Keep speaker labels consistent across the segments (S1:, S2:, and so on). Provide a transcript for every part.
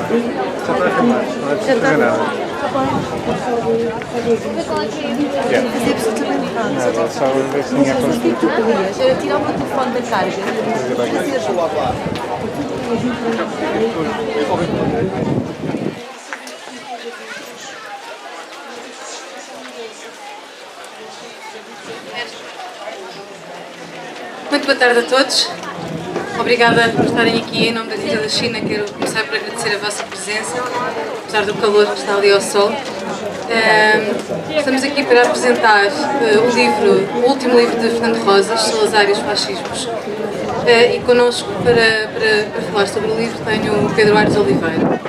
S1: Já está a filmar, não é preciso fazer nada.
S2: Fazer absolutamente nada.
S1: Nada, só ver se tinha
S2: Mas o que tu podias era tirar o meu telefone da carga e fazer
S3: Muito boa tarde a todos. Obrigada por estarem aqui em nome da Tita da China. Quero começar por agradecer a vossa presença, apesar do calor que está ali ao sol. Estamos aqui para apresentar o último livro de Fernando Rosas, Salazar e os Fascismos. E connosco para falar sobre o livro tenho o Pedro Aires Oliveira.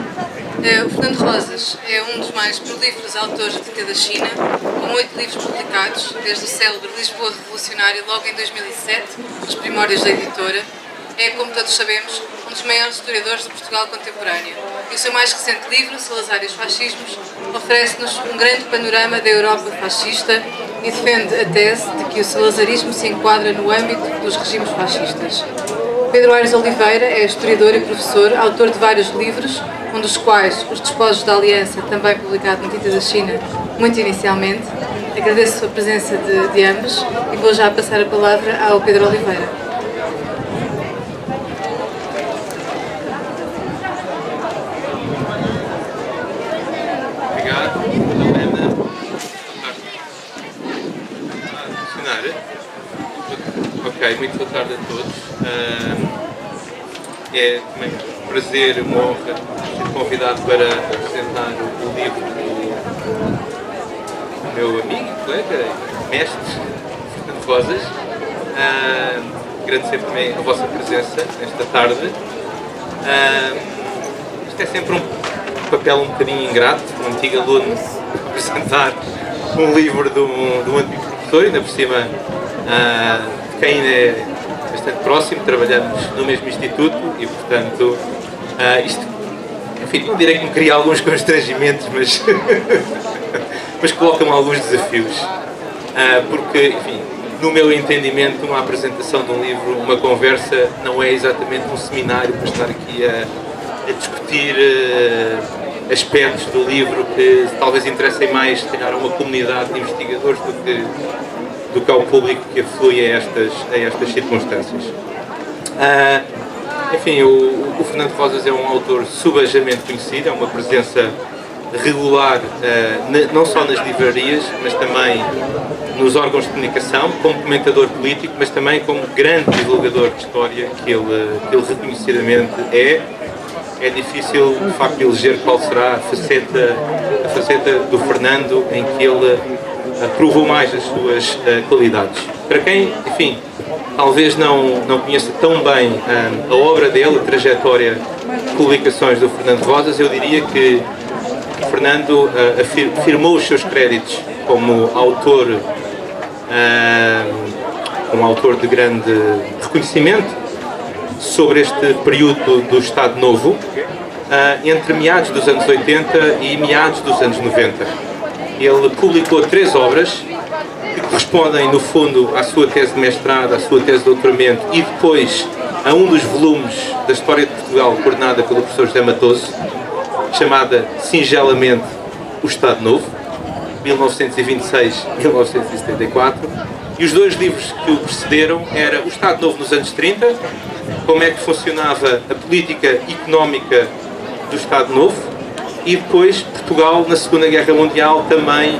S3: O Fernando Rosas é um dos mais prolíferos autores da Tita da China, com 8 livros publicados, desde o célebre Lisboa Revolucionária, logo em 2007, nos primórdios da editora. É, como todos sabemos, um dos maiores historiadores do Portugal contemporâneo. E o seu mais recente livro, Salazar e os Fascismos, oferece-nos um grande panorama da Europa fascista e defende a tese de que o salazarismo se enquadra no âmbito dos regimes fascistas. Pedro Aires Oliveira é historiador e professor, autor de vários livros, um dos quais Os Despojos da Aliança, também publicado na Tita da China, muito inicialmente. Agradeço a presença de ambos e vou já passar a palavra ao Pedro Oliveira.
S4: Obrigado, Helena. Ok, muito boa tarde a todos. É também um prazer, uma honra ser convidado para apresentar o livro do meu amigo, colega, mestre, Fernando Rosas. Agradecer também a vossa presença nesta tarde. Isto é sempre um papel um bocadinho ingrato, um antigo aluno, apresentar um livro de um antigo professor, ainda por cima de quem ainda é bastante próximo, trabalhamos no mesmo instituto e, portanto, isto, enfim, não direi que me cria alguns constrangimentos, mas, mas coloca-me alguns desafios, porque, enfim, no meu entendimento, uma apresentação de um livro, uma conversa, não é exatamente um seminário para estar aqui a discutir aspectos do livro que talvez interessem mais, se calhar, a uma comunidade de investigadores do que ao público que aflui a estas circunstâncias. Enfim, o Fernando Rosas é um autor subejamente conhecido, é uma presença regular, não só nas livrarias, mas também nos órgãos de comunicação, como comentador político, mas também como grande divulgador de história que ele reconhecidamente é. É difícil, de facto, eleger qual será a faceta do Fernando em que ele provou mais as suas qualidades. Para quem, enfim, talvez não conheça tão bem a obra dele, a trajetória de publicações do Fernando Rosas, eu diria que Fernando firmou os seus créditos como autor de grande reconhecimento sobre este período do Estado Novo, entre meados dos anos 80 e meados dos anos 90. Ele publicou 3 obras que correspondem, no fundo, à sua tese de mestrado, à sua tese de doutoramento e depois a um dos volumes da História de Portugal, coordenada pelo professor José Matoso, chamada singelamente O Estado Novo, 1926-1974, e os 2 livros que o precederam eram O Estado Novo nos anos 30, como é que funcionava a política económica do Estado Novo, e depois Portugal na Segunda Guerra Mundial, também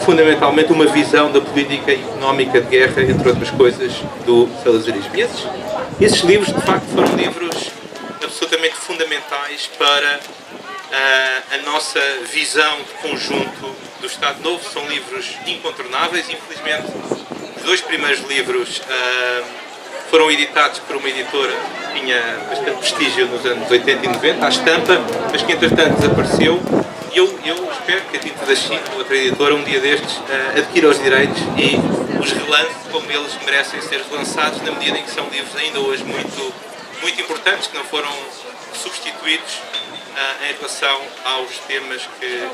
S4: fundamentalmente uma visão da política económica de guerra, entre outras coisas, do salazarismo. E esses livros, de facto, foram livros absolutamente fundamentais para a nossa visão de conjunto do Estado Novo. São livros incontornáveis. Infelizmente, os 2 primeiros livros foram editados por uma editora que tinha bastante prestígio nos anos 80 e 90, à estampa, mas que entretanto desapareceu. E eu espero que a Tita da China, outra editora, um dia destes, adquira os direitos e os relance como eles merecem ser relançados, na medida em que são livros ainda hoje muito, muito importantes, que não foram substituídos em relação aos temas que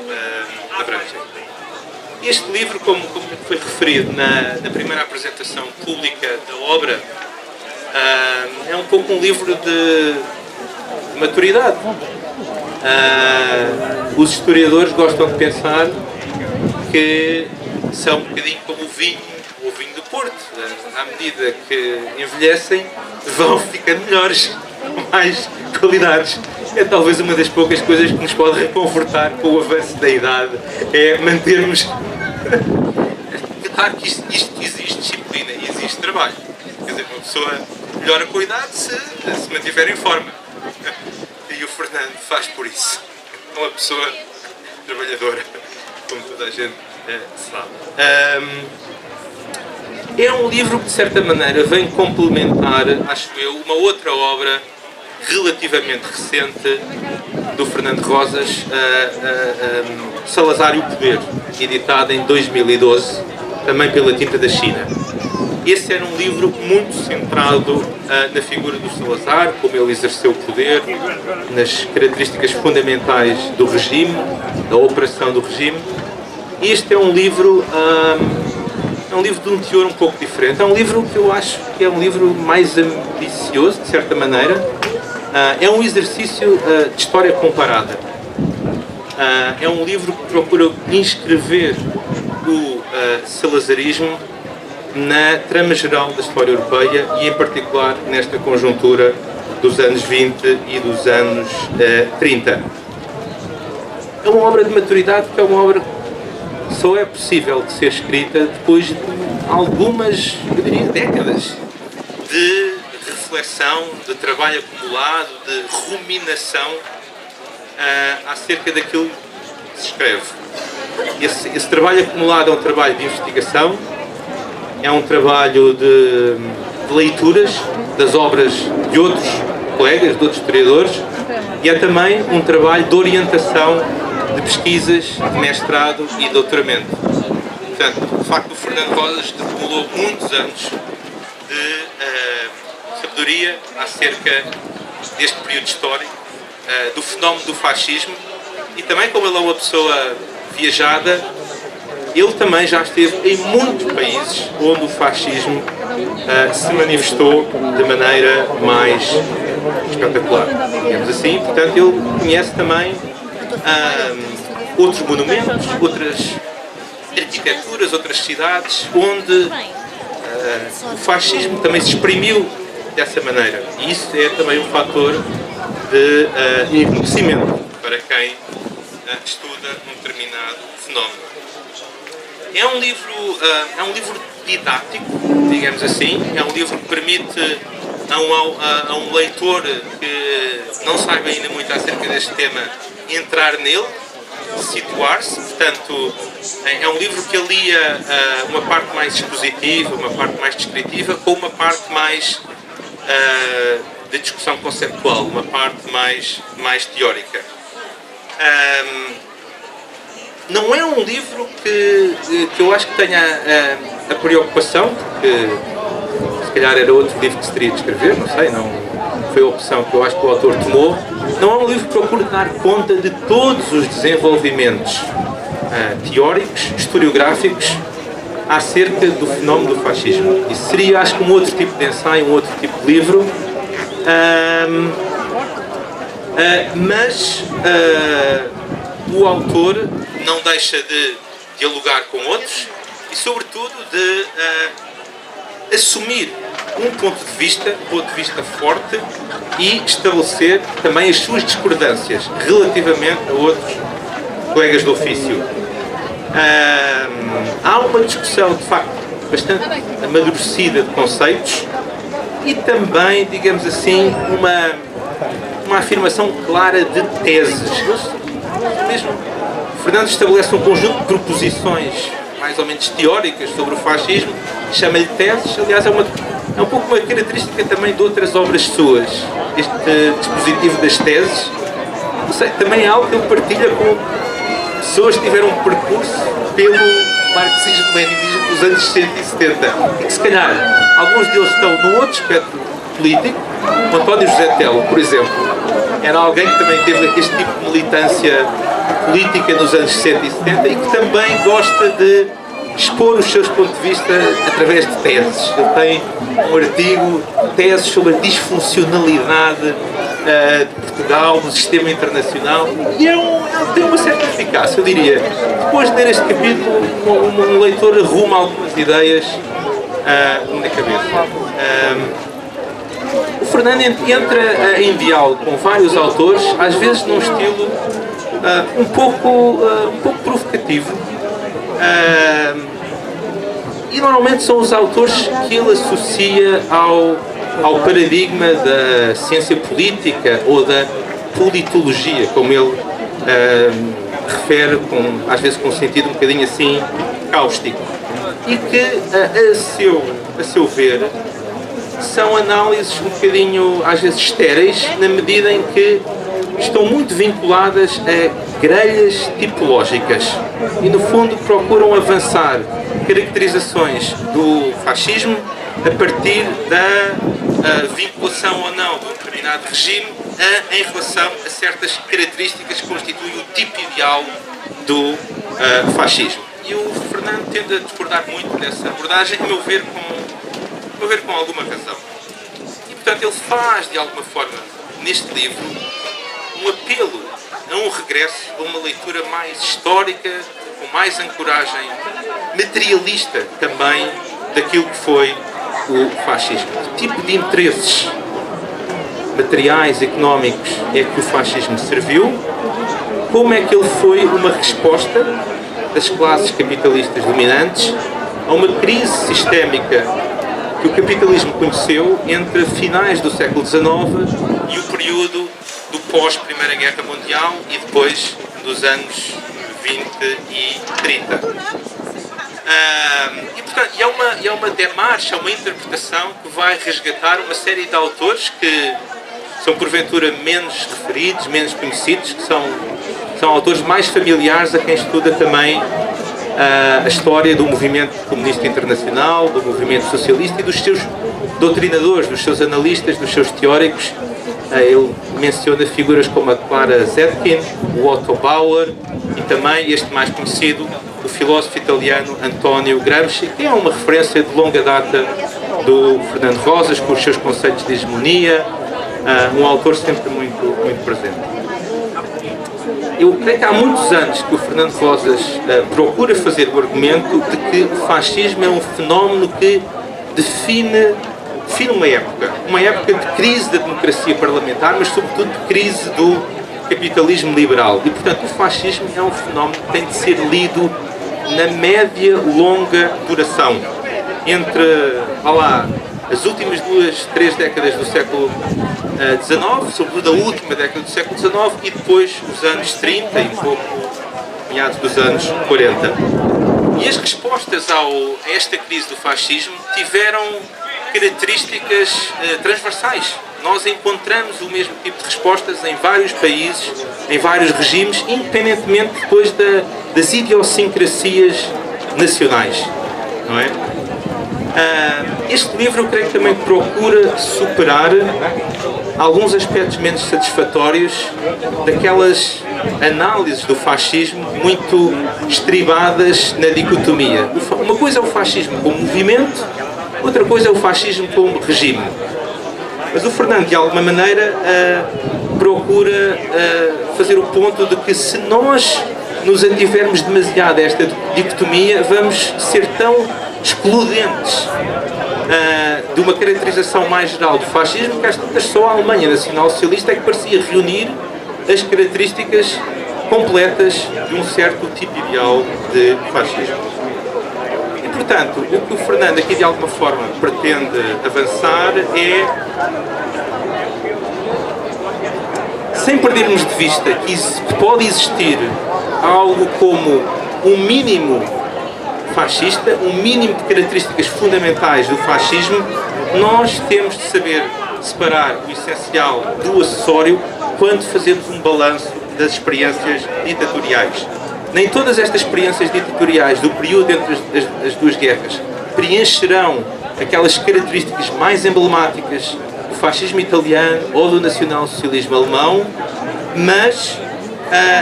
S4: abrangem. Este livro, como foi referido na primeira apresentação pública da obra, é um pouco um livro de maturidade. Os historiadores gostam de pensar que são um bocadinho como o vinho do Porto. À medida que envelhecem, vão ficando melhores, mais qualidades. É talvez uma das poucas coisas que nos pode reconfortar com o avanço da idade, é mantermos... Claro que isto existe disciplina e existe trabalho. Quer dizer, uma pessoa melhora com a idade se mantiver em forma. E o Fernando faz por isso. É uma pessoa trabalhadora, como toda a gente sabe. É um livro que, de certa maneira, vem complementar, acho eu, uma outra obra relativamente recente do Fernando Rosas, Salazar e o Poder, editada em 2012, também pela Tinta da China. Esse era um livro muito centrado na figura do Salazar, como ele exerceu o poder, nas características fundamentais do regime, da operação do regime. Este é um livro de um teor um pouco diferente. É um livro que eu acho que é um livro mais ambicioso, de certa maneira. É um exercício de história comparada. É um livro que procura inscrever o salazarismo na trama geral da história europeia e, em particular, nesta conjuntura dos anos 20 e dos anos 30. É uma obra de maturidade, que é uma obra que só é possível de ser escrita depois de algumas, eu diria, décadas de reflexão, de trabalho acumulado, de ruminação acerca daquilo que se escreve. Esse trabalho acumulado é um trabalho de investigação, é um trabalho de leituras das obras de outros colegas, de outros historiadores, e é também um trabalho de orientação de pesquisas, de mestrado e doutoramento. Portanto, o facto do Fernando Rosas acumulou muitos anos de sabedoria acerca deste período histórico, do fenómeno do fascismo, e também, como ele é uma pessoa viajada, ele também já esteve em muitos países onde o fascismo se manifestou de maneira mais espetacular, digamos assim. Portanto, ele conhece também outros monumentos, outras arquiteturas, outras cidades onde o fascismo também se exprimiu dessa maneira. E isso é também um fator de conhecimento para quem estuda um determinado fenómeno. É um livro didático, digamos assim. É um livro que permite a um leitor que não saiba ainda muito acerca deste tema entrar nele, situar-se. Portanto, é um livro que alia uma parte mais expositiva, uma parte mais descritiva, com uma parte mais de discussão conceptual, uma parte mais teórica. Não é um livro que eu acho que tenha a preocupação, porque se calhar era outro livro que se teria de escrever, não sei, não foi a opção que eu acho que o autor tomou. Não é um livro que procura dar conta de todos os desenvolvimentos teóricos, historiográficos, acerca do fenómeno do fascismo. Isso seria, acho que, um outro tipo de ensaio, um outro tipo de livro. Mas o autor não deixa de dialogar com outros e, sobretudo, de assumir um ponto de vista forte e estabelecer também as suas discordâncias relativamente a outros colegas do ofício. Há uma discussão, de facto, bastante amadurecida de conceitos e também, digamos assim, uma afirmação clara de teses. Mesmo Fernando estabelece um conjunto de proposições mais ou menos teóricas sobre o fascismo, chama-lhe teses. Aliás, é um pouco uma característica também de outras obras suas, este dispositivo das teses. Não sei, também é algo que ele partilha com pessoas que tiveram um percurso pelo marxismo-leninismo dos anos 60 e 70 e que, se calhar, alguns deles estão no outro espectro político. O António José Telo, por exemplo, era alguém que também teve este tipo de militância política nos anos 60 e 70 e que também gosta de expor os seus pontos de vista através de teses. Ele tem um artigo, teses sobre a disfuncionalidade de Portugal, do sistema internacional, e tem uma certa eficácia, eu diria. Depois de ler este capítulo, um leitor arruma algumas ideias na cabeça. O Fernando entra em diálogo com vários autores, às vezes num estilo um pouco provocativo, e normalmente são os autores que ele associa ao paradigma da ciência política ou da politologia, como ele refere, às vezes com um sentido um bocadinho assim cáustico, e que, a seu ver, são análises um bocadinho, às vezes, estéreis, na medida em que estão muito vinculadas a grelhas tipológicas e, no fundo, procuram avançar caracterizações do fascismo a partir da vinculação ou não de um determinado regime em relação a certas características que constituem o tipo ideal do fascismo. E o Fernando tende a discordar muito dessa abordagem, a meu ver com alguma razão. E, portanto, ele faz, de alguma forma, neste livro, um apelo a um regresso a uma leitura mais histórica, com mais ancoragem materialista também daquilo que foi o fascismo. Que tipo de interesses materiais, económicos é que o fascismo serviu? Como é que ele foi uma resposta das classes capitalistas dominantes a uma crise sistémica que o capitalismo conheceu entre finais do século XIX e o período do pós-Primeira Guerra Mundial e depois dos anos 20 e 30. E, portanto, é uma demarcha, uma interpretação que vai resgatar uma série de autores que são porventura menos referidos, menos conhecidos, que são autores mais familiares a quem estuda também a história do movimento comunista internacional, do movimento socialista e dos seus doutrinadores, dos seus analistas, dos seus teóricos. Ele menciona figuras como a Clara Zetkin, o Otto Bauer e também este mais conhecido, o filósofo italiano Antonio Gramsci, que é uma referência de longa data do Fernando Rosas, com os seus conceitos de hegemonia, um autor sempre muito presente. Eu creio que há muitos anos que o Fernando Rosas procura fazer o argumento de que o fascismo é um fenómeno que define uma época de crise da democracia parlamentar, mas sobretudo de crise do capitalismo liberal. E, portanto, o fascismo é um fenómeno que tem de ser lido na média-longa duração, entre, as últimas 2-3 décadas do século XIX, sobretudo a última década do século XIX, e depois os anos 30 e pouco, meados dos anos 40. E as respostas a esta crise do fascismo tiveram características transversais. Nós encontramos o mesmo tipo de respostas em vários países, em vários regimes, independentemente depois das idiosincrasias nacionais, não é? Este livro eu creio que também procura superar alguns aspectos menos satisfatórios daquelas análises do fascismo muito estribadas na dicotomia. Uma coisa é o fascismo como movimento, outra coisa é o fascismo como regime. Mas o Fernando, de alguma maneira, procura fazer o ponto de que se nós nos antivermos demasiado a esta dicotomia, vamos ser tão excludentes de uma caracterização mais geral do fascismo que às tantas só a Alemanha Nacional Socialista é que parecia reunir as características completas de um certo tipo ideal de fascismo. E, portanto, o que o Fernando aqui de alguma forma pretende avançar é, sem perdermos de vista que pode existir algo como um mínimo fascista, um mínimo de características fundamentais do fascismo, nós temos de saber separar o essencial do acessório quando fazemos um balanço das experiências ditatoriais. Nem todas estas experiências ditatoriais do período entre as duas guerras preencherão aquelas características mais emblemáticas do fascismo italiano ou do nacional-socialismo alemão, mas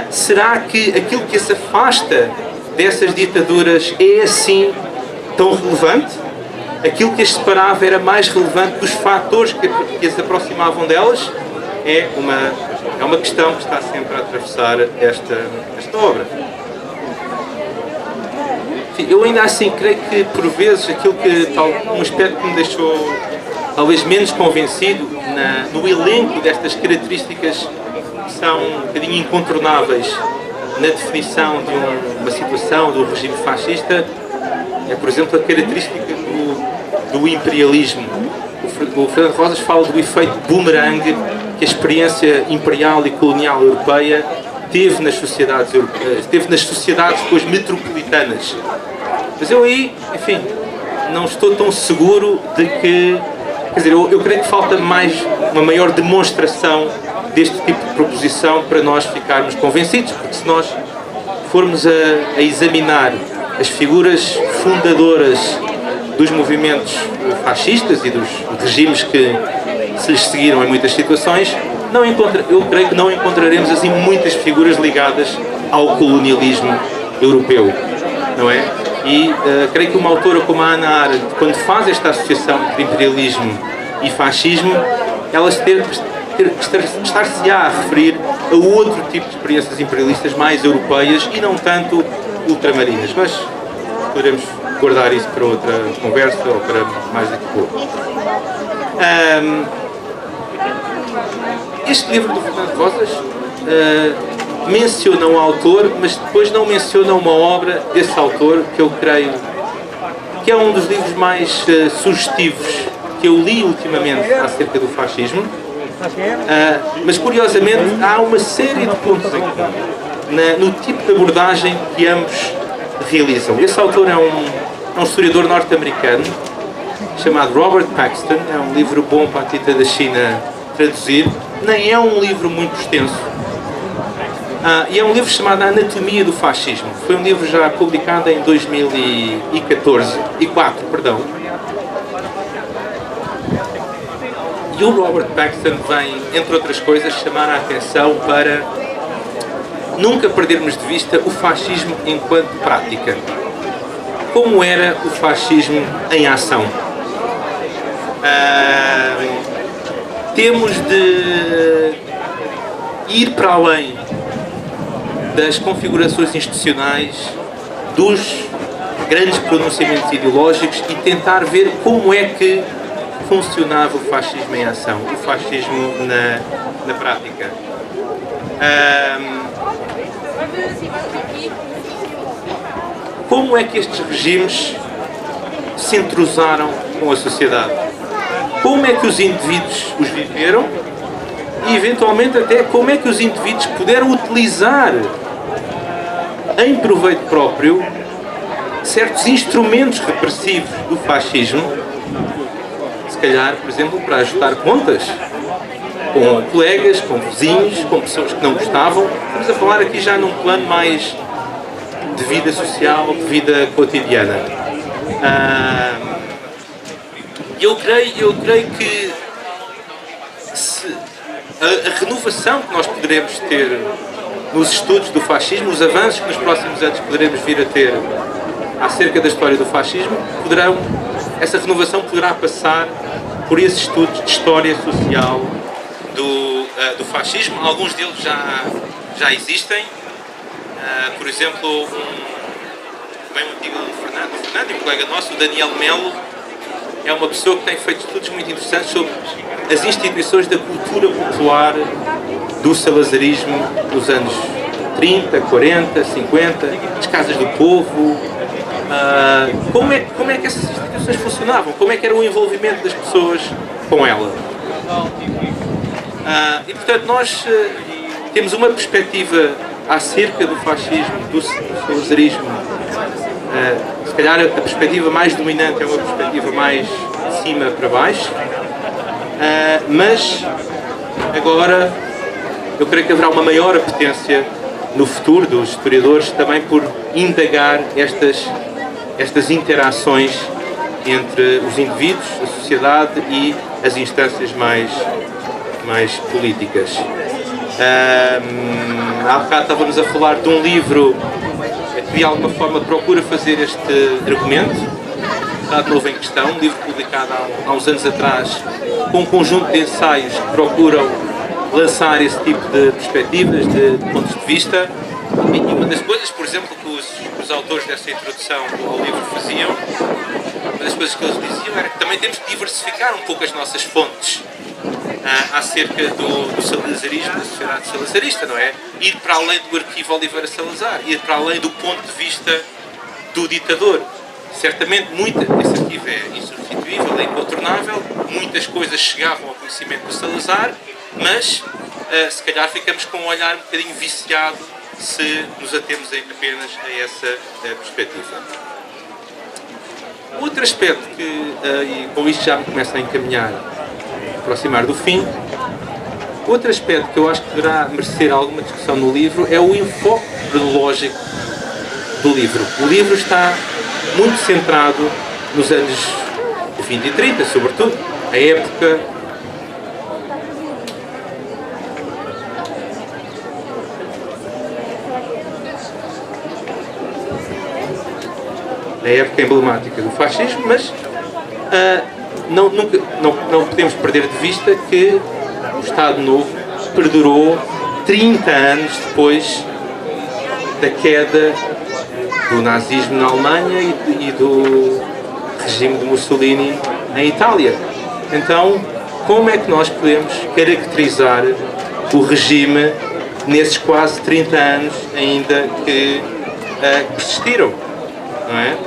S4: será que aquilo que as afasta dessas ditaduras é assim tão relevante? Aquilo que as separava era mais relevante dos fatores que as aproximavam delas? é uma questão que está sempre a atravessar esta obra. Enfim, eu ainda assim creio que, por vezes, um aspecto que me deixou talvez menos convencido no elenco destas características que são um bocadinho incontornáveis na definição de uma situação do regime fascista, é, por exemplo, a característica do imperialismo. O Fernando Rosas fala do efeito boomerang que a experiência imperial e colonial europeia teve nas sociedades europeias, teve nas sociedades depois metropolitanas. Mas eu aí, enfim, não estou tão seguro de que... Quer dizer, eu creio que falta uma maior demonstração deste tipo de proposição para nós ficarmos convencidos, porque se nós formos a examinar as figuras fundadoras dos movimentos fascistas e dos regimes que se lhes seguiram em muitas situações, eu creio que não encontraremos assim muitas figuras ligadas ao colonialismo europeu, não é? E creio que uma autora como a Hannah Arendt, quando faz esta associação entre imperialismo e fascismo, ela estar-se-á a referir a outro tipo de experiências imperialistas mais europeias e não tanto ultramarinas. Mas poderemos guardar isso para outra conversa ou para mais daqui a pouco. Este livro do Fernando Rosas menciona um autor, mas depois não menciona uma obra desse autor que eu creio que é um dos livros mais sugestivos que eu li ultimamente acerca do fascismo. Mas curiosamente há uma série de pontos aqui no tipo de abordagem que ambos realizam. Esse autor é um historiador norte-americano chamado Robert Paxton. É um livro bom para a Tita da China traduzir. Nem é um livro muito extenso. E é um livro chamado A Anatomia do Fascismo. Foi um livro já publicado em 2004, perdão. E o Robert Paxton vem, entre outras coisas, chamar a atenção para nunca perdermos de vista o fascismo enquanto prática. Como era o fascismo em ação? Temos de ir para além das configurações institucionais, dos grandes pronunciamentos ideológicos e tentar ver como é que funcionava o fascismo em ação, o fascismo na prática. Como é que estes regimes se entrusaram com a sociedade? Como é que os indivíduos os viveram e, eventualmente, até como é que os indivíduos puderam utilizar em proveito próprio certos instrumentos repressivos do fascismo, se calhar, por exemplo, para ajustar contas com colegas, com vizinhos, com pessoas que não gostavam. Estamos a falar aqui já num plano mais de vida social, de vida cotidiana. Eu creio que a renovação que nós poderemos ter nos estudos do fascismo, os avanços que nos próximos anos poderemos vir a ter acerca da história do fascismo, essa renovação poderá passar por esses estudos de história social do fascismo. Alguns deles já existem. Por exemplo, bem antigo do Fernando e um colega nosso, o Daniel Melo, é uma pessoa que tem feito estudos muito interessantes sobre as instituições da cultura popular do salazarismo nos anos 30, 40, 50, as casas do povo. Como é que essas instituições funcionavam? Como é que era o envolvimento das pessoas com ela? E portanto nós temos uma perspectiva acerca do fascismo, do salazarismo. Se calhar a perspectiva mais dominante é uma perspectiva mais de cima para baixo, mas agora eu creio que haverá uma maior apetência no futuro dos historiadores também por indagar estas interações entre os indivíduos, a sociedade e as instâncias mais políticas. Há bocado estávamos a falar de um livro que de alguma forma procura fazer este argumento, está de novo em questão, um livro publicado há uns anos atrás, com um conjunto de ensaios que procuram lançar esse tipo de perspectivas, de pontos de vista. E uma das coisas, por exemplo, que os autores dessa introdução ao livro faziam, uma das coisas que eles diziam era que também temos que diversificar um pouco as nossas fontes acerca do salazarismo, da sociedade salazarista, não é? Ir para além do arquivo Oliveira Salazar, ir para além do ponto de vista do ditador. Certamente esse arquivo é insubstituível, é incontornável, muitas coisas chegavam ao conhecimento do Salazar, mas se calhar ficamos com um olhar um bocadinho viciado se nos atemos apenas a essa perspectiva. Outro aspecto que, e com isto já me começa a encaminhar, aproximar do fim, outro aspecto que eu acho que deverá merecer alguma discussão no livro é o enfoque cronológico do livro. O livro está muito centrado nos anos 20 e 30, sobretudo, a época emblemática do fascismo, mas não podemos perder de vista que o Estado Novo perdurou 30 anos depois da queda do nazismo na Alemanha e do regime de Mussolini em Itália. Então, como é que nós podemos caracterizar o regime nesses quase 30 anos ainda que persistiram? Não é?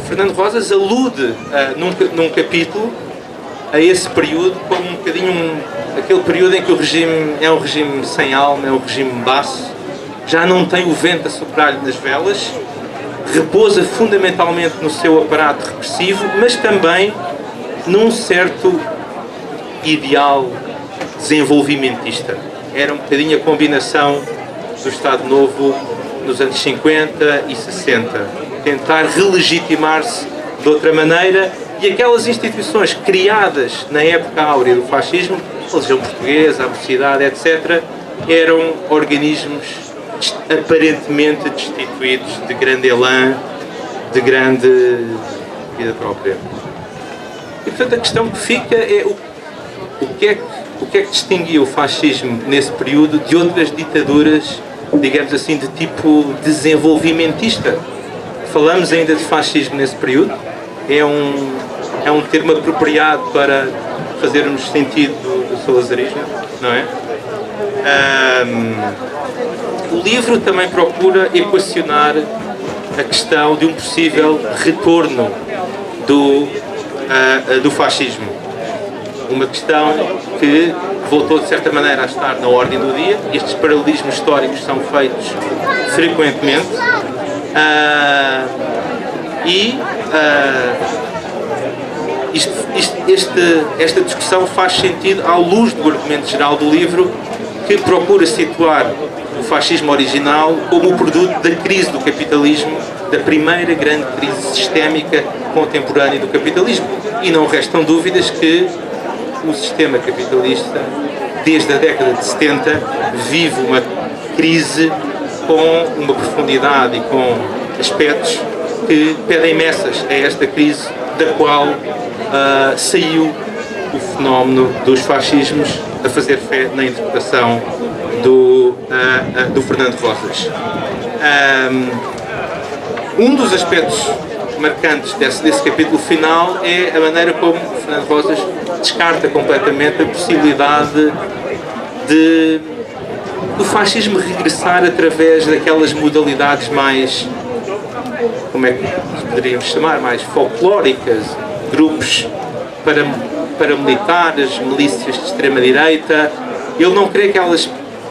S4: Fernando Rosas alude num capítulo a esse período como um bocadinho aquele período em que o regime é um regime sem alma, é um regime baço, já não tem o vento a soprar-lhe nas velas, repousa fundamentalmente no seu aparato repressivo, mas também num certo ideal desenvolvimentista. Era um bocadinho a combinação do Estado Novo nos anos 50 e 60. Tentar relegitimar-se de outra maneira, e aquelas instituições criadas na época áurea do fascismo, a Legião Portuguesa, a Mocidade, etc., eram organismos aparentemente destituídos de grande elan, de grande vida própria. E, portanto, a questão que fica é o que é que distinguia o fascismo nesse período de outras ditaduras, digamos assim, de tipo desenvolvimentista. Falamos ainda de fascismo nesse período, é um termo apropriado para fazermos sentido do salazarismo, não é? O livro também procura equacionar a questão de um possível retorno do fascismo. Uma questão que voltou de certa maneira a estar na ordem do dia. Estes paralelismos históricos são feitos frequentemente esta discussão faz sentido à luz do argumento geral do livro, que procura situar o fascismo original como o produto da crise do capitalismo, da primeira grande crise sistémica contemporânea do capitalismo. E não restam dúvidas que o sistema capitalista, desde a década de 70, vive uma crise com uma profundidade e com aspectos que pedem messas a esta crise, da qual saiu o fenómeno dos fascismos, a fazer fé na interpretação do Fernando Rosas. Um dos aspectos marcantes desse capítulo final é a maneira como Fernando Rosas descarta completamente a possibilidade do fascismo regressar através daquelas modalidades mais, como é que poderíamos chamar, mais folclóricas, grupos paramilitares, milícias de extrema-direita. Ele não crê que elas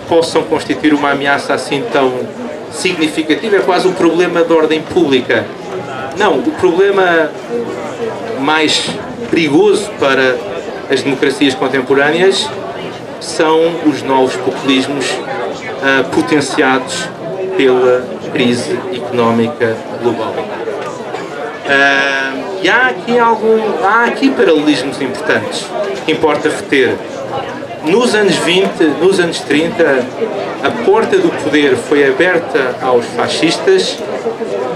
S4: possam constituir uma ameaça assim tão significativa, é quase um problema de ordem pública. Não, o problema mais perigoso para as democracias contemporâneas são os novos populismos potenciados pela crise económica global. E há aqui paralelismos importantes que importa reter. Nos anos 20, nos anos 30, a porta do poder foi aberta aos fascistas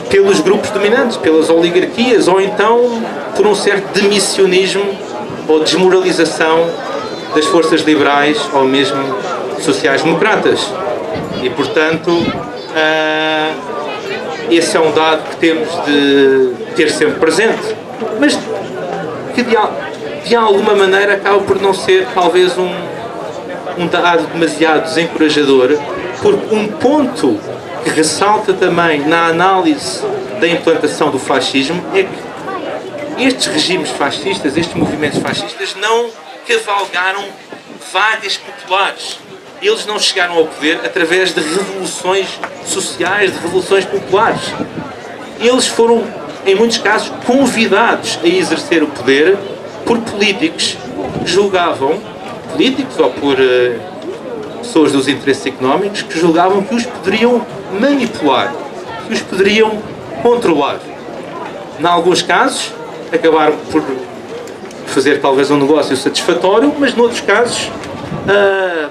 S4: pelos grupos dominantes, pelas oligarquias, ou então por um certo demissionismo ou desmoralização das forças liberais ou mesmo sociais-democratas. E, portanto, esse é um dado que temos de ter sempre presente, mas que de alguma maneira acaba por não ser talvez um dado demasiado desencorajador, porque um ponto que ressalta também na análise da implantação do fascismo é que estes regimes fascistas, estes movimentos fascistas não cavalgaram vagas populares. Eles não chegaram ao poder através de revoluções sociais, de revoluções populares. Eles foram, em muitos casos, convidados a exercer o poder por políticos que julgavam, políticos ou por pessoas dos interesses económicos, que julgavam que os poderiam manipular, que os poderiam controlar. Em alguns casos, acabaram por fazer talvez um negócio satisfatório, mas noutros casos a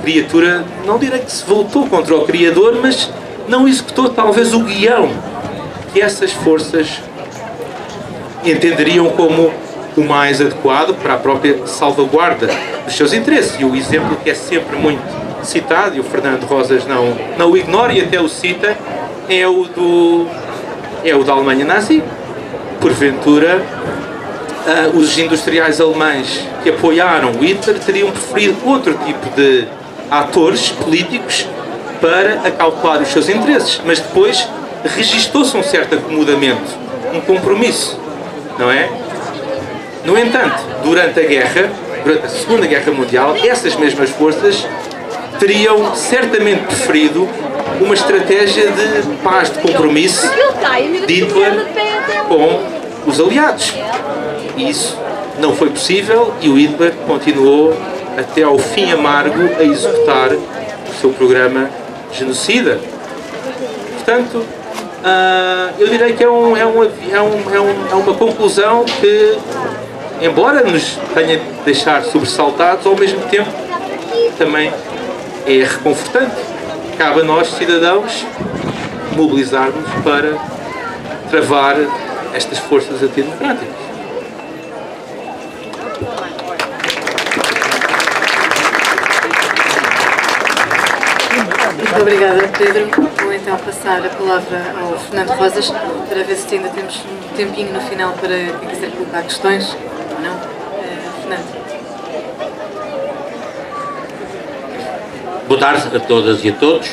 S4: criatura, não direi que se voltou contra o Criador, mas não executou talvez o guião que essas forças entenderiam como o mais adequado para a própria salvaguarda dos seus interesses. E o exemplo que é sempre muito citado, e o Fernando Rosas não o ignora e até o cita, é o da Alemanha nazi. Porventura, os industriais alemães que apoiaram Hitler teriam preferido outro tipo de atores políticos para acautelar os seus interesses, mas depois registou-se um certo acomodamento, um compromisso, não é? No entanto, durante a Segunda Guerra Mundial, essas mesmas forças teriam certamente preferido uma estratégia de paz, de compromisso de Hitler com os aliados. E isso não foi possível e o Hitler continuou até ao fim amargo a executar o seu programa genocida. Portanto, eu direi que é uma conclusão que, embora nos tenha de deixar sobressaltados, ao mesmo tempo também é reconfortante. Cabe a nós, cidadãos, mobilizarmos para travar estas forças antidemocráticas.
S3: Muito obrigada, Pedro. Vou então passar a palavra ao Fernando Rosas para ver se ainda temos um tempinho no final para quem quiser colocar questões ou não. Fernando.
S5: Boa tarde a todas e a todos.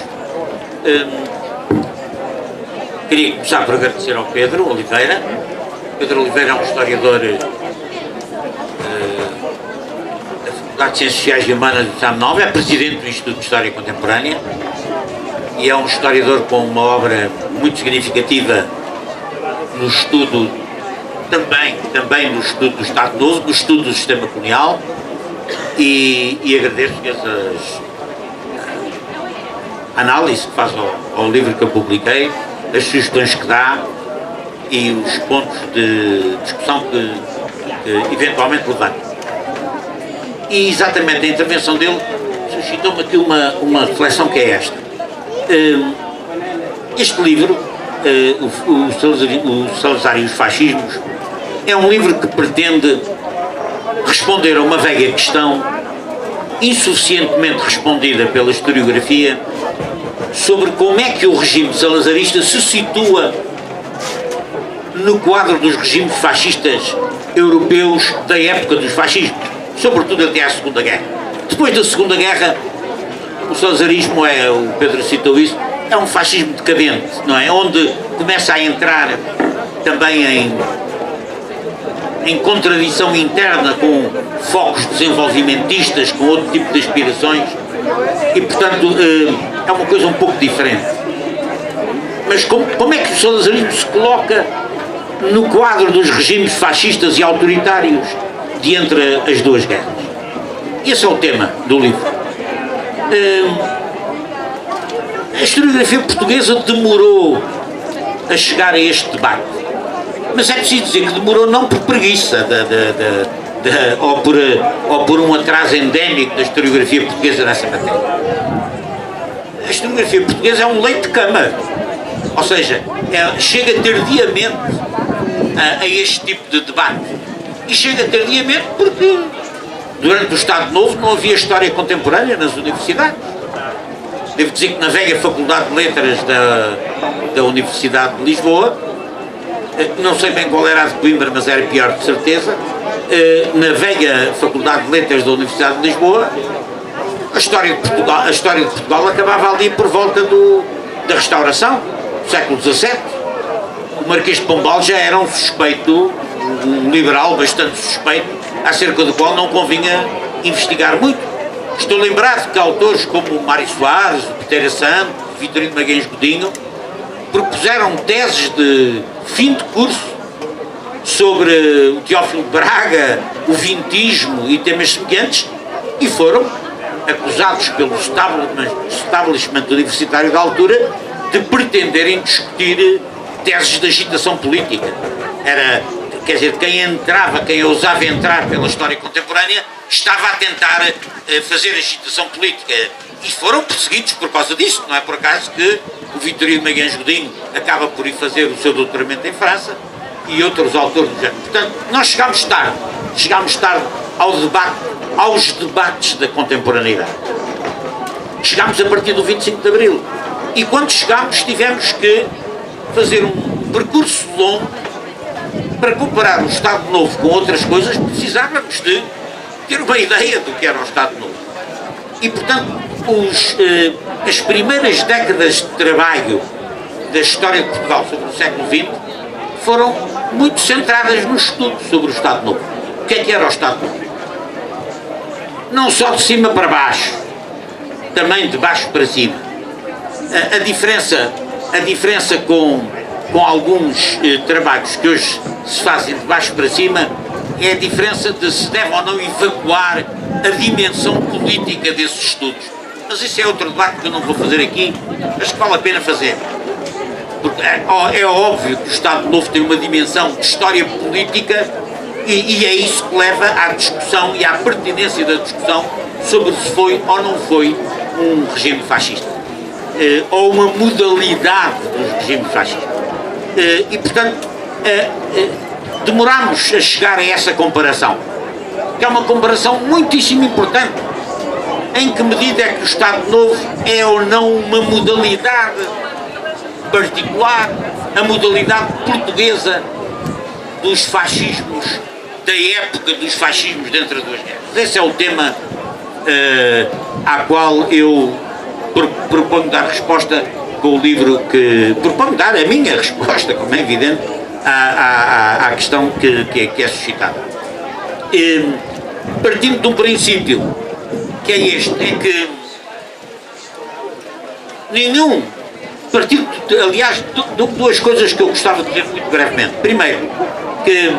S5: Queria começar por agradecer ao Pedro Oliveira. Pedro Oliveira é um historiador da Faculdade de Ciências Sociais e Humanas do SAM 9, é presidente do Instituto de História Contemporânea e é um historiador com uma obra muito significativa no estudo, também no estudo do Estado Novo, no estudo do sistema colonial, e agradeço-lhe a análise que faz ao livro que eu publiquei, as sugestões que dá e os pontos de discussão que eventualmente levanta. E exatamente a intervenção dele suscitou-me aqui uma reflexão que é esta. Este livro, o Salazar e os Fascismos, é um livro que pretende responder a uma velha questão insuficientemente respondida pela historiografia sobre como é que o regime salazarista se situa no quadro dos regimes fascistas europeus da época dos fascismos, sobretudo até à Segunda Guerra. Depois da Segunda Guerra, o salazarismo o Pedro citou isso, é um fascismo decadente, não é? Onde começa a entrar também em contradição interna com focos desenvolvimentistas, com outro tipo de aspirações, e portanto é uma coisa um pouco diferente. Mas como é que o salazarismo se coloca no quadro dos regimes fascistas e autoritários de entre as duas guerras? Esse é o tema do livro. A historiografia portuguesa demorou a chegar a este debate, mas é preciso dizer que demorou não por preguiça ou por um atraso endémico da historiografia portuguesa nessa matéria. A historiografia portuguesa é um leite de cama, ou seja, chega tardiamente a este tipo de debate. E chega tardiamente porque durante o Estado Novo não havia história contemporânea nas universidades. Devo dizer que na velha Faculdade de Letras da Universidade de Lisboa, não sei bem qual era a de Coimbra, mas era pior de certeza, na velha Faculdade de Letras da Universidade de Lisboa, a história de Portugal acabava ali por volta da Restauração, do século XVII. O Marquês de Pombal já era um suspeito, um liberal bastante suspeito, acerca do qual não convinha investigar muito. Estou lembrado que autores como o Mário Soares, o Piteira Santos, o Vitorino Magalhães Godinho, propuseram teses de fim de curso sobre o Teófilo de Braga, o vintismo e temas semelhantes, e foram acusados pelo establishment universitário da altura de pretenderem discutir teses de agitação política. Quer dizer, quem ousava entrar pela história contemporânea estava a tentar fazer agitação política, e foram perseguidos por causa disso. Não é por acaso que o Vitorino Magalhães Godinho acaba por ir fazer o seu doutoramento em França e outros autores do género. Portanto, nós chegámos tarde aos debates da contemporaneidade. Chegámos a partir do 25 de Abril, e quando chegámos tivemos que fazer um percurso longo para comparar o Estado Novo com outras coisas. Precisávamos de ter uma ideia do que era o Estado Novo. E, portanto, as primeiras décadas de trabalho da história de Portugal sobre o século XX foram muito centradas no estudo sobre o Estado Novo. O que é que era o Estado Novo? Não só de cima para baixo, também de baixo para cima. A diferença com alguns trabalhos que hoje se fazem de baixo para cima é a diferença de se deve ou não evacuar a dimensão política desses estudos. Mas isso é outro debate que eu não vou fazer aqui, mas que vale a pena fazer. Porque é óbvio que o Estado Novo tem uma dimensão de história política, e é isso que leva à discussão e à pertinência da discussão sobre se foi ou não foi um regime fascista, ou uma modalidade do regime fascista. E, portanto, demorámos a chegar a essa comparação, que é uma comparação muitíssimo importante. Em que medida é que o Estado Novo é ou não uma modalidade particular, a modalidade portuguesa dos fascismos, da época dos fascismos dentro das duas guerras? Esse é o tema à qual eu proponho dar resposta com o livro que... Proponho dar a minha resposta, como é evidente, à questão que é suscitada. Partindo de um princípio que é este, é que aliás, duas coisas que eu gostava de dizer muito brevemente. Primeiro, que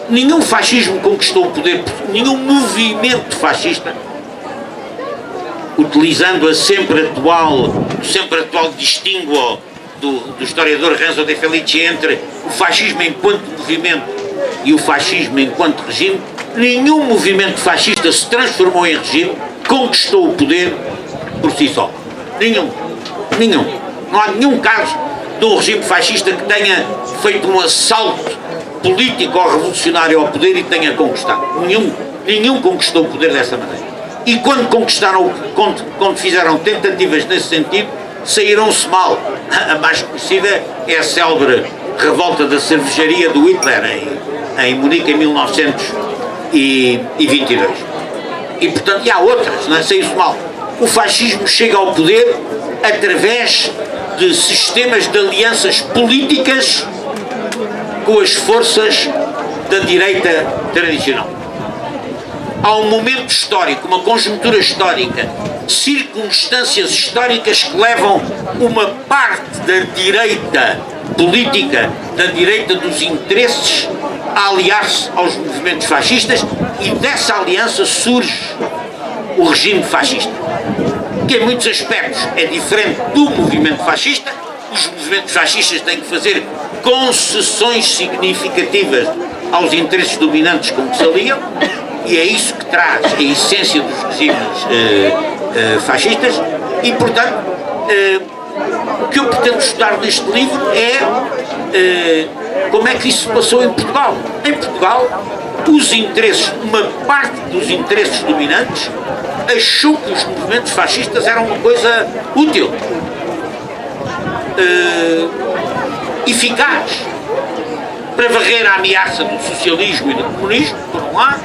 S5: nenhum fascismo conquistou o poder, nenhum movimento fascista, utilizando o sempre atual distinguo do historiador Renzo De Felice entre o fascismo enquanto movimento e o fascismo enquanto regime, nenhum movimento fascista se transformou em regime, conquistou o poder por si só. Nenhum. Não há nenhum caso de um regime fascista que tenha feito um assalto político ou revolucionário ao poder e tenha conquistado. Nenhum conquistou o poder dessa maneira. E quando fizeram tentativas nesse sentido, saíram-se mal. A mais conhecida é a célebre revolta da cervejaria do Hitler em Munique em 1922. E, portanto, e há outras, não é? Saiu-se mal. O fascismo chega ao poder através de sistemas de alianças políticas com as forças da direita tradicional. Há um momento histórico, uma conjuntura histórica, circunstâncias históricas que levam uma parte da direita política, da direita dos interesses, a aliar-se aos movimentos fascistas, e dessa aliança surge o regime fascista, que em muitos aspectos é diferente do movimento fascista. Os movimentos fascistas têm que fazer concessões significativas aos interesses dominantes com que se aliam, e é isso que traz a essência dos regimes fascistas. E, portanto, o que eu pretendo estudar neste livro é como é que isso se passou em Portugal. Em Portugal, os interesses, uma parte dos interesses dominantes achou que os movimentos fascistas eram uma coisa útil, eficaz, para varrer a ameaça do socialismo e do comunismo, por um lado,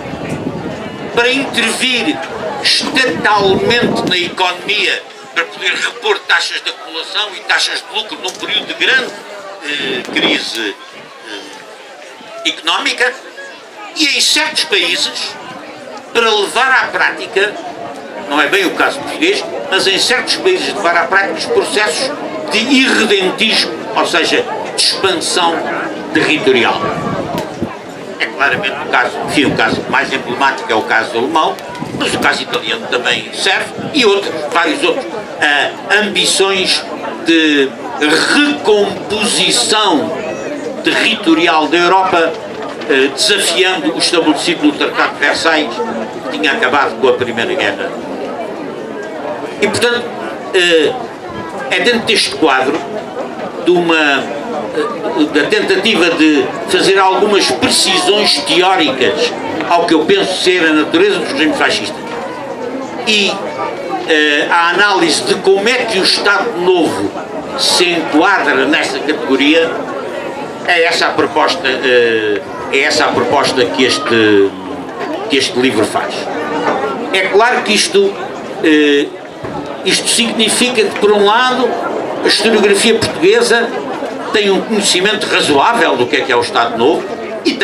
S5: para intervir estatalmente na economia, para poder repor taxas de acumulação e taxas de lucro num período de grande crise económica, e em certos países, para levar à prática, não é bem o caso português, mas em certos países levar à prática os processos de irredentismo, ou seja, de expansão territorial. É claramente o caso, enfim, o caso mais emblemático é o caso alemão, mas o caso italiano também serve, e outros, vários outros. Ambições de recomposição territorial da Europa, desafiando o estabelecido no Tratado de Versailles, que tinha acabado com a Primeira Guerra. E, portanto, é dentro deste quadro da tentativa de fazer algumas precisões teóricas ao que eu penso ser a natureza dos regimes fascistas e a análise de como é que o Estado Novo se enquadra nessa categoria, é essa a proposta que este livro faz. É claro que isto significa que, por um lado, a historiografia portuguesa tem um conhecimento razoável do que é o Estado Novo, e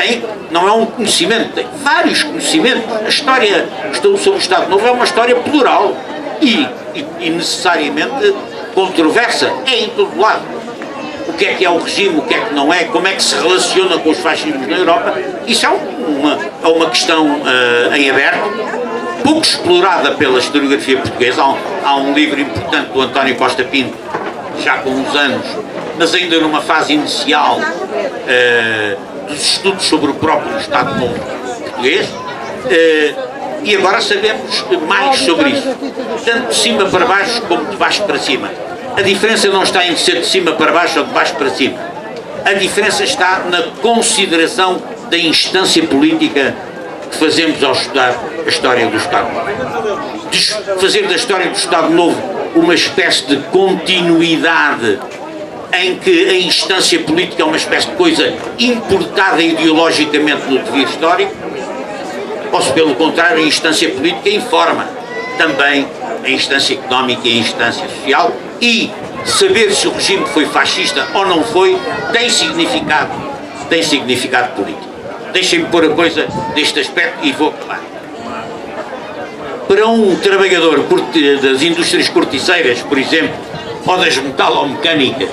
S5: não é um conhecimento, tem vários conhecimentos. A história sobre o Estado Novo é uma história plural e necessariamente controversa, é em todo lado. O que é o regime, o que é que não é, como é que se relaciona com os fascismos na Europa, isso é uma questão em aberto, pouco explorada pela historiografia portuguesa. Há um livro importante do António Costa Pinto, já com uns anos, mas ainda numa fase inicial dos estudos sobre o próprio Estado Novo português, e agora sabemos mais sobre isso, tanto de cima para baixo como de baixo para cima. A diferença não está em ser de cima para baixo ou de baixo para cima. A diferença está na consideração da instância política que fazemos ao estudar a história do Estado Novo. Fazer da história do Estado Novo uma espécie de continuidade em que a instância política é uma espécie de coisa importada ideologicamente no devir histórico, ou se pelo contrário a instância política informa também a instância económica e a instância social, e saber se o regime foi fascista ou não foi tem significado político. Deixem-me pôr a coisa deste aspecto e vou acabar. Para um trabalhador das indústrias corticeiras, por exemplo, ou das metalomecânicas,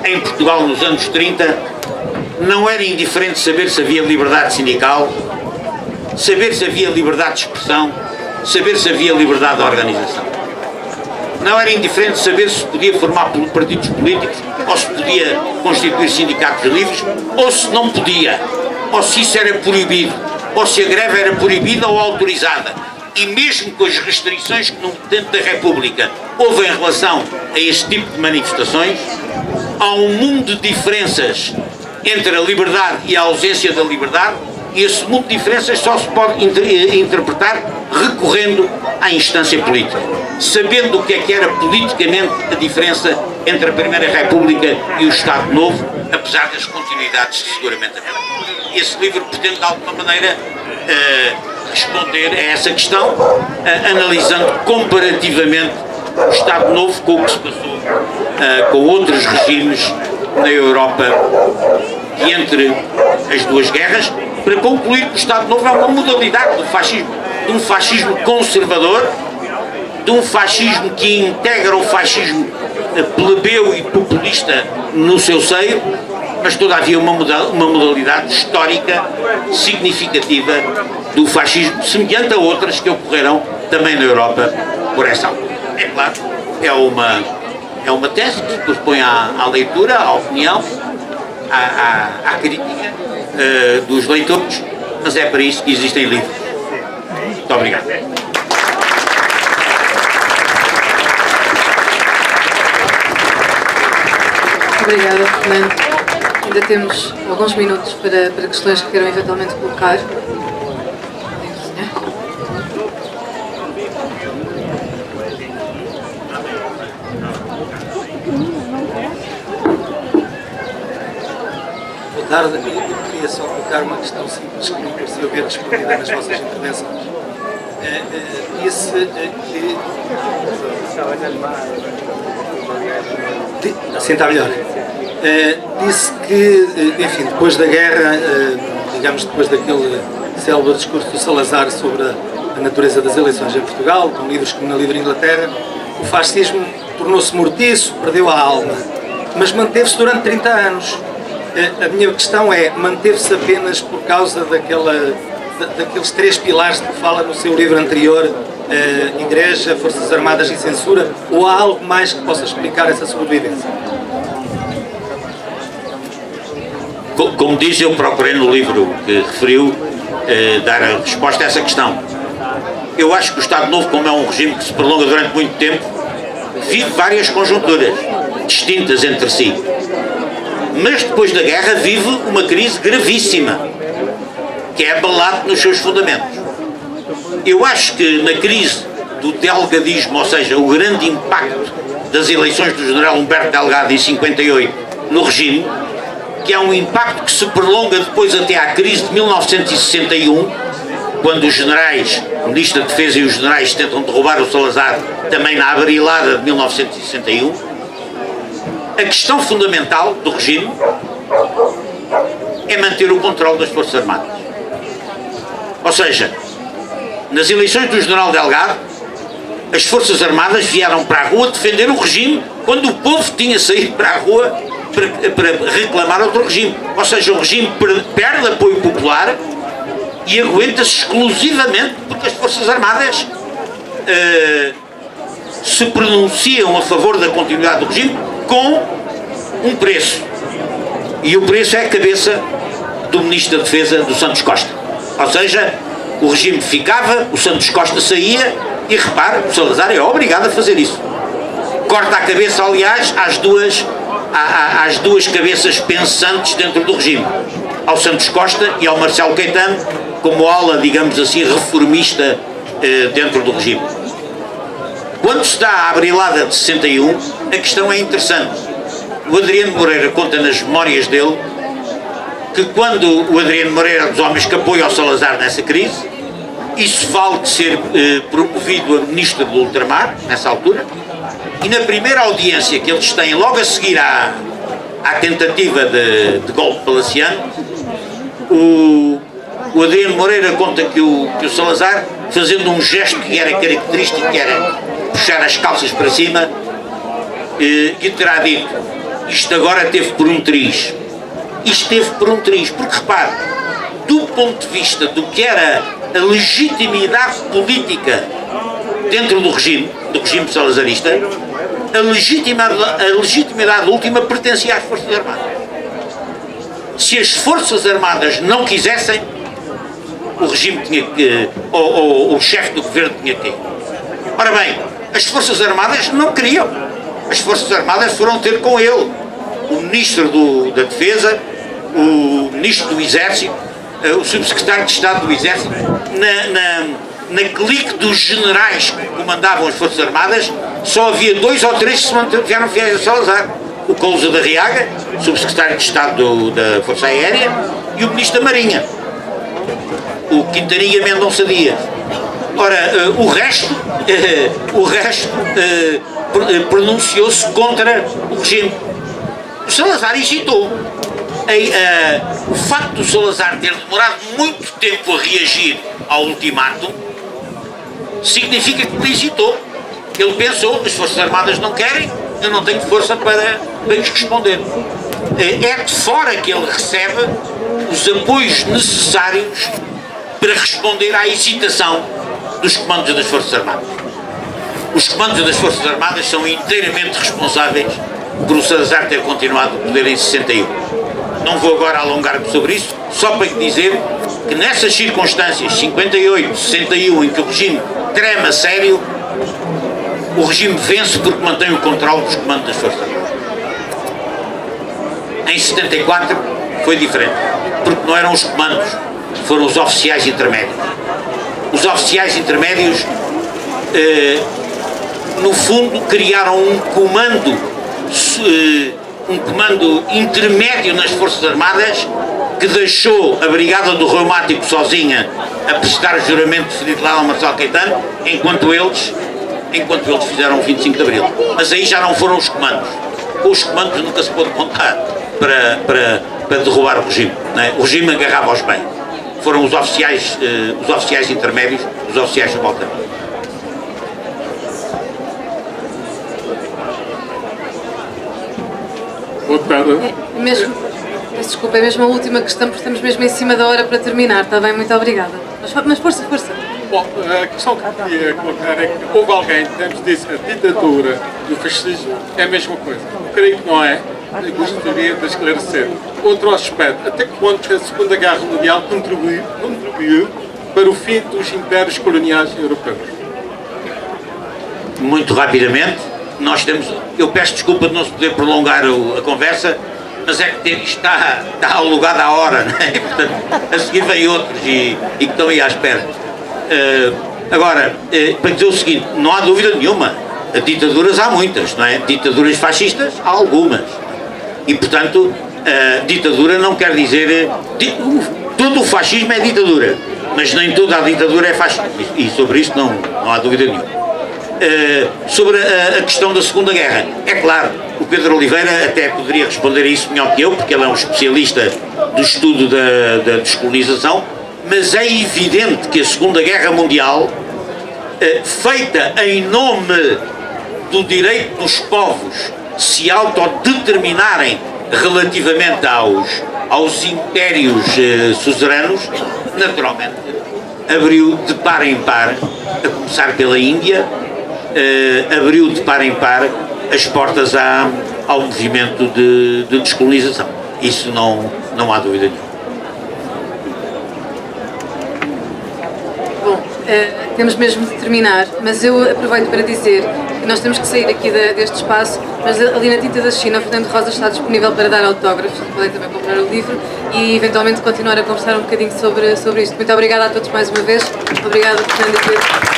S5: em Portugal nos anos 30, não era indiferente saber se havia liberdade sindical, saber se havia liberdade de expressão, saber se havia liberdade de organização. Não era indiferente saber se podia formar partidos políticos, ou se podia constituir sindicatos livres, ou se não podia, ou se isso era proibido, ou se a greve era proibida ou autorizada. E mesmo com as restrições que no tempo da República houve em relação a este tipo de manifestações, há um mundo de diferenças entre a liberdade e a ausência da liberdade, e esse mundo de diferenças só se pode interpretar recorrendo à instância política, sabendo o que era politicamente a diferença entre a Primeira República e o Estado Novo, apesar das continuidades que seguramente haverá. Esse livro pretende de alguma maneira responder a essa questão, analisando comparativamente o Estado Novo com o que se passou com outros regimes na Europa e entre as duas guerras, para concluir que o Estado Novo é uma modalidade do fascismo, de um fascismo conservador, de um fascismo que integra o fascismo plebeu e populista no seu seio, mas todavia uma modalidade histórica significativa do fascismo, semelhante a outras que ocorreram também na Europa por essa altura. É claro, é uma tese que se propõe à leitura, à opinião, à crítica dos leitores, mas é para isso que existem livros. Muito obrigado.
S3: Obrigada, Fernando. Ainda temos alguns minutos para questões que queiram eventualmente colocar.
S6: Boa tarde, eu queria só colocar uma questão simples que não pareceu haver respondida nas vossas intervenções. Disse que... Assim está melhor. Disse que, enfim, depois da guerra, digamos depois daquele célebre discurso do Salazar sobre a natureza das eleições em Portugal, com livros como na Livre Inglaterra, o fascismo tornou-se mortiço, perdeu a alma, mas manteve-se durante 30 anos. A minha questão é, manteve-se apenas por causa daqueles 3 pilares que fala no seu livro anterior, Igreja, Forças Armadas e Censura, ou há algo mais que possa explicar essa sobrevivência?
S5: Como diz, eu procurei no livro que referiu dar a resposta a essa questão. Eu acho que o Estado Novo, como é um regime que se prolonga durante muito tempo, vive várias conjunturas distintas entre si. Mas depois da guerra vive uma crise gravíssima, que é abalado nos seus fundamentos. Eu acho que na crise do delgadismo, ou seja, o grande impacto das eleições do general Humberto Delgado em 58 no regime, que é um impacto que se prolonga depois até à crise de 1961, quando os generais, o Ministro da Defesa e os generais tentam derrubar o Salazar, também na abril-ada de 1961, a questão fundamental do regime é manter o controle das Forças Armadas. Ou seja, nas eleições do general Delgado, as Forças Armadas vieram para a rua defender o regime quando o povo tinha saído para a rua para reclamar outro regime. Ou seja, o regime perde apoio popular e aguenta-se exclusivamente porque as Forças Armadas se pronunciam a favor da continuidade do regime com um preço. E o preço é a cabeça do Ministro da Defesa, do Santos Costa. Ou seja, o regime ficava, o Santos Costa saía e, repare, o Salazar é obrigado a fazer isso. Corta a cabeça, aliás, às duas cabeças pensantes dentro do regime, ao Santos Costa e ao Marcelo Caetano, como ala, digamos assim, reformista dentro do regime. Quando se dá a abrilada de 61, a questão é interessante. O Adriano Moreira conta nas memórias dele que quando o Adriano Moreira é um dos homens que apoia o Salazar nessa crise, isso vale de ser promovido a ministro do Ultramar, nessa altura, e na primeira audiência que eles têm logo a seguir à tentativa de golpe palaciano, o Adriano Moreira conta que o Salazar, fazendo um gesto que era característico, que era puxar as calças para cima, e terá dito: isto agora teve por um triz. Isto teve por um triz, porque repare, do ponto de vista do que era a legitimidade política dentro do regime salazarista, a legitimidade última pertencia às Forças Armadas. Se as Forças Armadas não quisessem, o regime tinha que, ou o chefe do governo tinha que ir. Ora bem, as Forças Armadas não queriam. As Forças Armadas foram ter com ele, o Ministro da Defesa, o Ministro do Exército, o Subsecretário de Estado do Exército, na clique dos generais que comandavam as Forças Armadas, só havia 2 ou 3 que se mantiveram fiéis a Salazar. O Cousa da Riaga, Subsecretário de Estado da Força Aérea, e o Ministro da Marinha, o Quintanilha Mendonça Dias. Ora, o resto pronunciou-se contra o regime. O Salazar hesitou. O facto do Salazar ter demorado muito tempo a reagir ao ultimato significa que ele hesitou. Ele pensou: as Forças Armadas não querem, eu não tenho força para lhes responder. É de fora que ele recebe os apoios necessários para responder à hesitação dos comandos das Forças Armadas. Os comandos das Forças Armadas são inteiramente responsáveis por o Salazar ter continuado no poder em 61. Não vou agora alongar-me sobre isso, só para lhe dizer que nessas circunstâncias, 58, 61, em que o regime treme a sério, o regime vence porque mantém o controle dos comandos das Forças Armadas. Em 74 foi diferente, porque não eram os comandos, foram os oficiais intermédios. Os oficiais intermédios, no fundo, criaram um comando intermédio nas Forças Armadas que deixou a Brigada do Reumático sozinha a prestar juramento de lá ao Marcelo Caetano, enquanto eles fizeram o 25 de Abril. Mas aí já não foram os comandos. Com os comandos nunca se pôde contar para derrubar o regime. Não é? O regime agarrava-os bem. Foram os oficiais intermédios, os oficiais subalternos.
S7: Boa tarde.
S3: Desculpa, é mesmo a última questão, porque estamos mesmo em cima da hora para terminar, está bem? Muito obrigada. Mas força.
S7: Bom, a questão que eu queria colocar é que houve alguém que antes disse que a ditadura e o fascismo é a mesma coisa. Eu creio que não é. Eu gostaria de esclarecer. Outro aspecto, até que ponto a Segunda Guerra Mundial contribuiu para o fim dos impérios coloniais europeus?
S5: Muito rapidamente, nós temos... Eu peço desculpa de não se poder prolongar a conversa, mas é que está alugada a hora, não é? Portanto, a seguir vem outros e que estão aí à espera. Agora, para dizer o seguinte, não há dúvida nenhuma, ditaduras há muitas, não é? Ditaduras fascistas há algumas. E, portanto, ditadura não quer dizer... Todo o fascismo é ditadura, mas nem toda a ditadura é fascismo. E sobre isso não há dúvida nenhuma. Sobre a questão da Segunda Guerra, é claro, o Pedro Oliveira até poderia responder a isso melhor que eu, porque ele é um especialista do estudo da descolonização, mas é evidente que a Segunda Guerra Mundial, feita em nome do direito dos povos se autodeterminarem relativamente aos impérios suzeranos, naturalmente abriu de par em par, a começar pela Índia, abriu de par em par as portas ao movimento de descolonização. Isso não há dúvida nenhuma.
S3: Bom, temos mesmo de terminar, mas eu aproveito para dizer que nós temos que sair aqui deste espaço, mas ali na Tinta da China, o Fernando Rosa está disponível para dar autógrafos, podem também comprar o livro e eventualmente continuar a conversar um bocadinho sobre isto. Muito obrigada a todos mais uma vez. Obrigada, Fernando e Pedro.